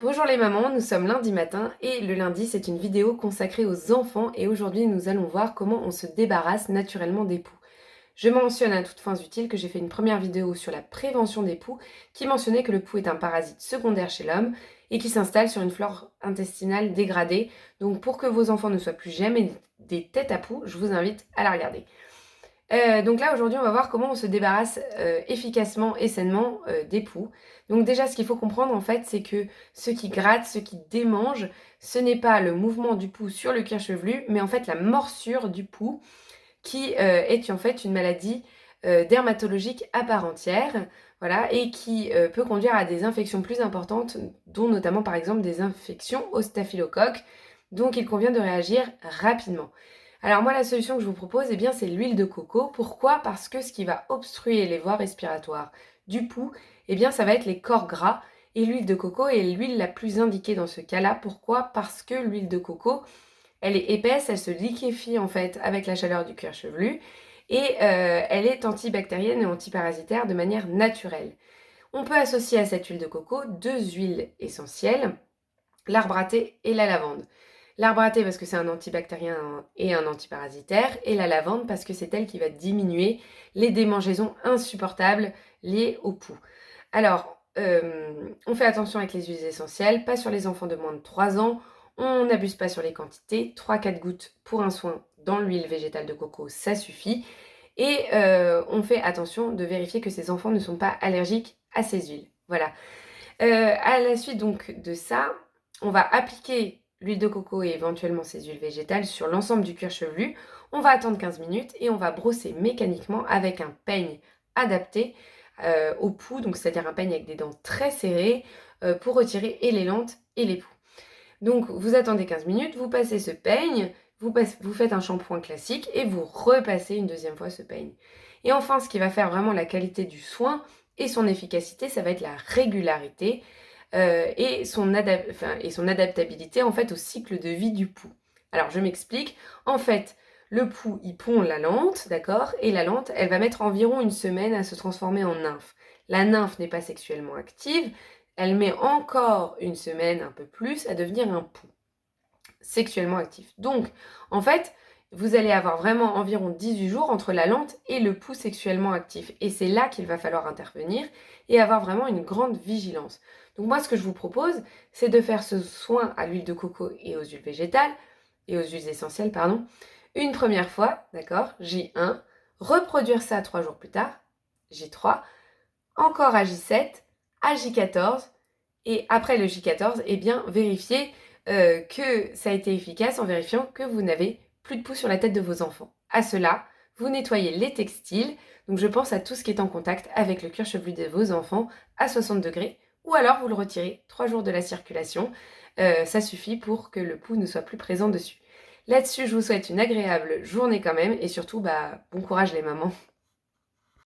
Bonjour les mamans, nous sommes lundi matin et le lundi c'est une vidéo consacrée aux enfants et aujourd'hui nous allons voir comment on se débarrasse naturellement des poux. Je mentionne à toutes fins utiles que j'ai fait une première vidéo sur la prévention des poux qui mentionnait que le poux est un parasite secondaire chez l'homme et qui s'installe sur une flore intestinale dégradée. Donc pour que vos enfants ne soient plus jamais des têtes à poux, je vous invite à la regarder. Donc là, aujourd'hui, on va voir comment on se débarrasse efficacement et sainement des poux. Donc déjà, ce qu'il faut comprendre, en fait, c'est que ce qui gratte, ce qui démange, ce n'est pas le mouvement du pouls sur le cuir chevelu, mais en fait la morsure du pouls, qui est en fait une maladie dermatologique à part entière, voilà, et qui peut conduire à des infections plus importantes, dont notamment par exemple des infections au staphylocoque. Donc il convient de réagir rapidement. Alors moi, la solution que je vous propose, eh bien, c'est l'huile de coco. Pourquoi? Parce que ce qui va obstruer les voies respiratoires du pouls, eh bien, ça va être les corps gras. Et l'huile de coco est l'huile la plus indiquée dans ce cas-là. Pourquoi? Parce que l'huile de coco, elle est épaisse, elle se liquéfie en fait avec la chaleur du cuir chevelu. Et elle est antibactérienne et antiparasitaire de manière naturelle. On peut associer à cette huile de coco deux huiles essentielles, l'arbre à thé et la lavande. L'arbre à thé parce que c'est un antibactérien et un antiparasitaire, et la lavande parce que c'est elle qui va diminuer les démangeaisons insupportables liées au pouls. Alors, on fait attention avec les huiles essentielles, pas sur les enfants de moins de 3 ans, on n'abuse pas sur les quantités, 3-4 gouttes pour un soin dans l'huile végétale de coco, ça suffit. Et on fait attention de vérifier que ces enfants ne sont pas allergiques à ces huiles. Voilà. À la suite donc de ça, on va appliquer l'huile de coco et éventuellement ces huiles végétales sur l'ensemble du cuir chevelu. On va attendre 15 minutes et on va brosser mécaniquement avec un peigne adapté au pouls, donc c'est-à-dire un peigne avec des dents très serrées pour retirer et les lentes et les poux. Donc vous attendez 15 minutes, vous passez ce peigne, vous faites un shampoing classique et vous repassez une deuxième fois ce peigne. Et enfin, ce qui va faire vraiment la qualité du soin et son efficacité, ça va être la régularité et son adaptabilité en fait au cycle de vie du pouls. Alors je m'explique. En fait, le pouls, il pond la lente, d'accord? Et la lente, elle va mettre environ une semaine à se transformer en nymphe. La nymphe n'est pas sexuellement active, elle met encore une semaine, un peu plus, à devenir un pouls sexuellement actif. Donc, en fait, vous allez avoir vraiment environ 18 jours entre la lente et le pouls sexuellement actif. Et c'est là qu'il va falloir intervenir et avoir vraiment une grande vigilance. Donc moi, ce que je vous propose, c'est de faire ce soin à l'huile de coco et aux huiles végétales, et aux huiles essentielles, pardon, une première fois, d'accord, J1, reproduire ça 3 jours plus tard, J3, encore à J7, à J14, et après le J14, eh bien, vérifier que ça a été efficace en vérifiant que vous n'avez plus de poux sur la tête de vos enfants. À cela, vous nettoyez les textiles, donc je pense à tout ce qui est en contact avec le cuir chevelu de vos enfants à 60 degrés, ou alors vous le retirez 3 jours de la circulation, ça suffit pour que le poux ne soit plus présent dessus. Là-dessus, je vous souhaite une agréable journée quand même, et surtout, bon courage les mamans.